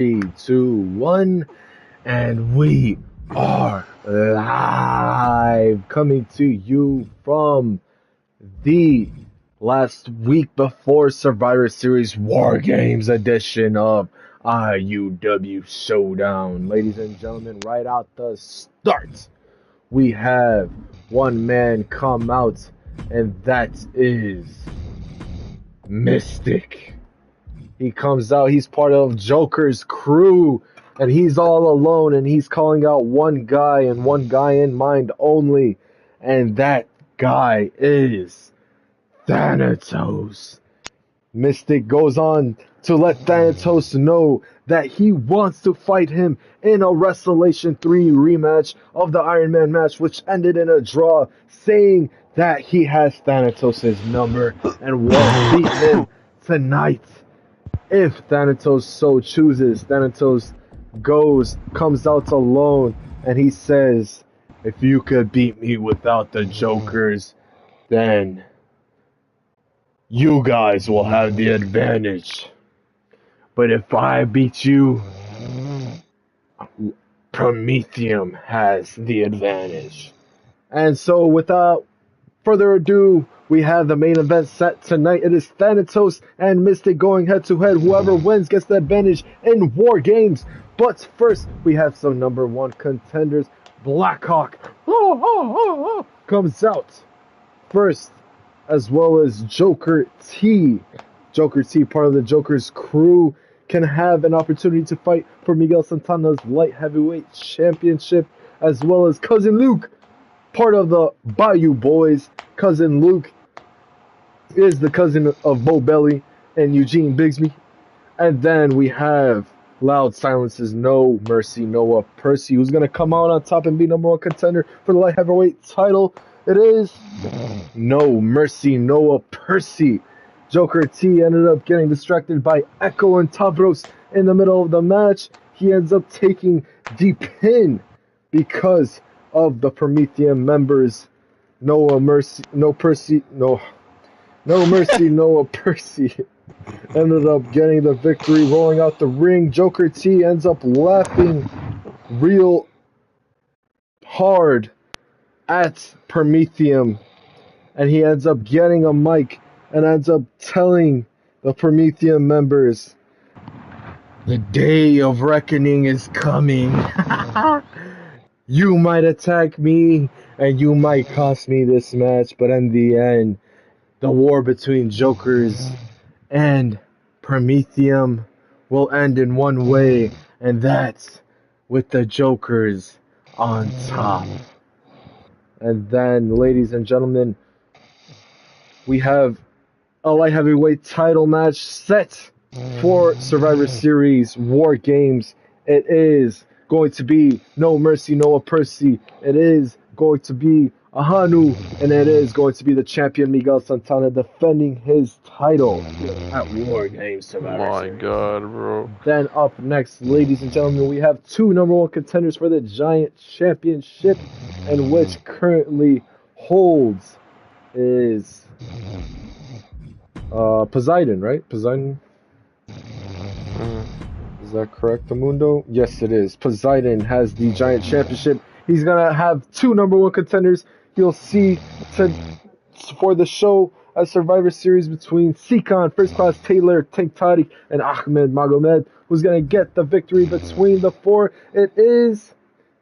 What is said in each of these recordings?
Three, two, one, and we are live coming to you from the last week before Survivor Series War Games edition of IUW Showdown. Ladies and gentlemen, right out the start, we have one man come out, and that is Mystic. He comes out, he's part of Joker's crew, and he's all alone, and he's calling out one guy and one guy in mind only, and that guy is Thanatos. Mystic goes on to let Thanatos know that he wants to fight him in a Wrestlation 3 rematch of the Iron Man match, which ended in a draw, saying that he has Thanatos' number and will beat him tonight. If Thanatos so chooses, Thanatos comes out alone, and he says, if you could beat me without the Jokers, then you guys will have the advantage. But if I beat you, Prometheum has the advantage. And so without further ado, we have the main event set tonight. It is Thanatos and Mystic going head to head. Whoever wins gets the advantage in War Games. But first, we have some number one contenders. Blackhawk comes out first, as well as Joker T. Joker T, part of the Joker's crew, can have an opportunity to fight for Miguel Santana's light heavyweight championship, as well as Cousin Luke, part of the Bayou Boys. Cousin Luke is the cousin of Bo Belly and Eugene Bigsby. And then we have Loud Silence's No Mercy Noah Percy, who's going to come out on top and be number one contender for the light heavyweight title. It is No Mercy Noah Percy. Joker T ended up getting distracted by Echo and Tavros in the middle of the match. He ends up taking the pin because of the Prometheum members. No Mercy Noah Percy ended up getting the victory, rolling out the ring. Joker T ends up laughing real hard at Prometheum, and he ends up getting a mic and ends up telling the Prometheum members, the day of reckoning is coming. You might attack me and you might cost me this match, but in the end, the war between Jokers and Prometheum will end in one way, and that's with the Jokers on top. And then, ladies and gentlemen, we have a light heavyweight title match set for Survivor Series War Games. It is going to be No Mercy Noah Percy. It is going to be Ahanu, and it is going to be the champion Miguel Santana defending his title at War Games Survivor Series. My God, bro. Then up next, ladies and gentlemen, we have two number one contenders for the Giant Championship, and which currently holds is Poseidon, right? Poseidon? Is that correct, Amundo? Yes, it is. Poseidon has the Giant Championship. He's going to have two number one contenders. You'll see for the show a Survivor Series between Sikon, First Class Taylor, Tank Toddy, and Ahmed Magomed, who's going to get the victory between the four. It is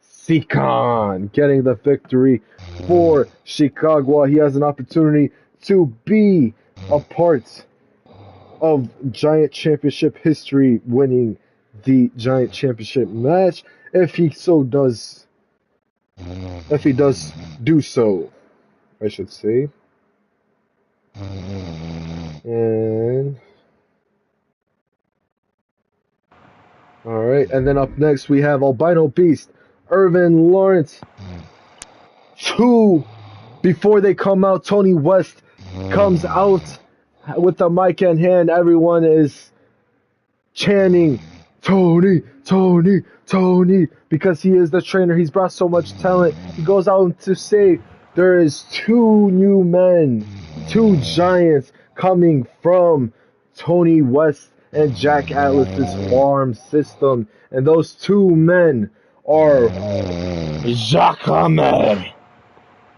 Sikon getting the victory for Chicago. He has an opportunity to be a part of Giant Championship history, winning the Giant Championship match if he does do so, I should say. And alright, and then up next we have Albino Beast, Irvin Lawrence. Before they come out, Tony West comes out with the mic in hand. Everyone is chanting, Tony, Tony, Tony, because he is the trainer. He's brought so much talent. He goes out to say there is two new men, two giants coming from Tony West and Jack Atlas's farm system. And those two men are Jacques Hammer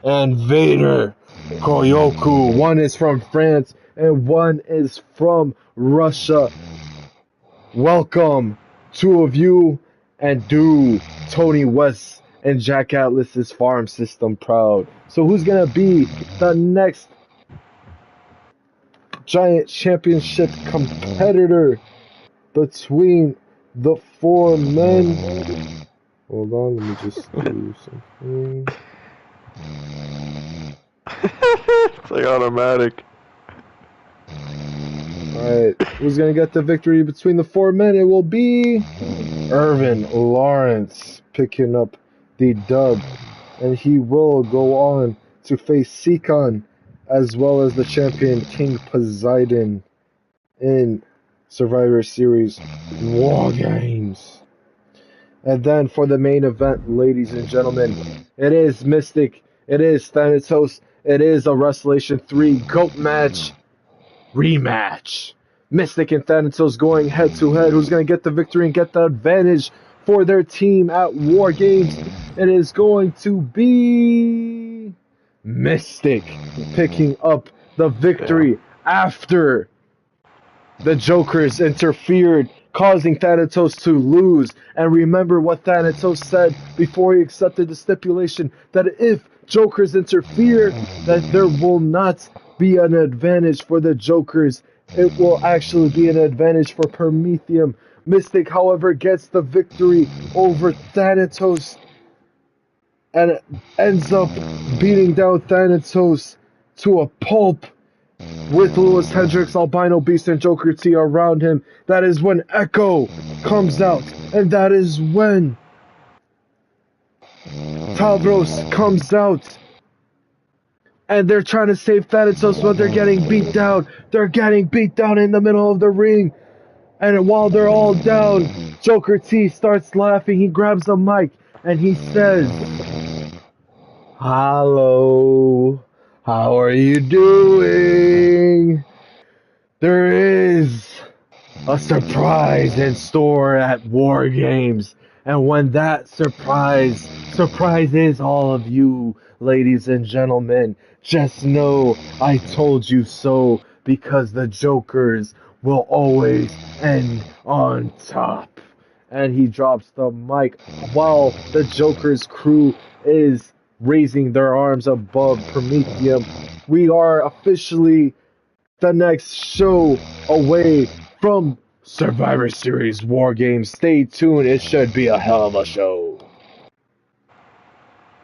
and Vader Koyoku. One is from France and one is from Russia. Welcome, two of you, and do Tony West and Jack Atlas's farm system proud. So who's gonna be the next giant championship competitor between the four men? Hold on, let me just do something. It's like automatic. Alright, who's gonna get the victory between the four men? It will be Irvin Lawrence picking up the dub, and he will go on to face Seacon as well as the champion King Poseidon in Survivor Series War Games. And then for the main event, ladies and gentlemen, it is Mystic, it is Thanatos, it is a Wrestlation 3 GOAT match rematch. Mystic and Thanatos going head to head. Who's going to get the victory and get the advantage for their team at War Games? It is going to be Mystic picking up the victory after the Jokers interfered, causing Thanatos to lose. And remember what Thanatos said before he accepted the stipulation, that if Jokers interfere, that there will not be an advantage for the Jokers. It will actually be an advantage for Prometheum. Mystic, however, gets the victory over Thanatos and ends up beating down Thanatos to a pulp with Lewis Hendricks, Albino Beast, and Joker T around him. That is when Echo comes out, and that is when Tavros comes out. And they're trying to save Thanatos, but they're getting beat down. They're getting beat down in the middle of the ring. And while they're all down, Joker T starts laughing. He grabs the mic and he says, "Hello, how are you doing? There is a surprise in store at War Games. And when that surprises all of you, ladies and gentlemen, just know I told you so, because the Jokers will always end on top." And he drops the mic while the Joker's crew is raising their arms above Prometheum. We are officially the next show away from Survivor Series War Games. Stay tuned, it should be a hell of a show.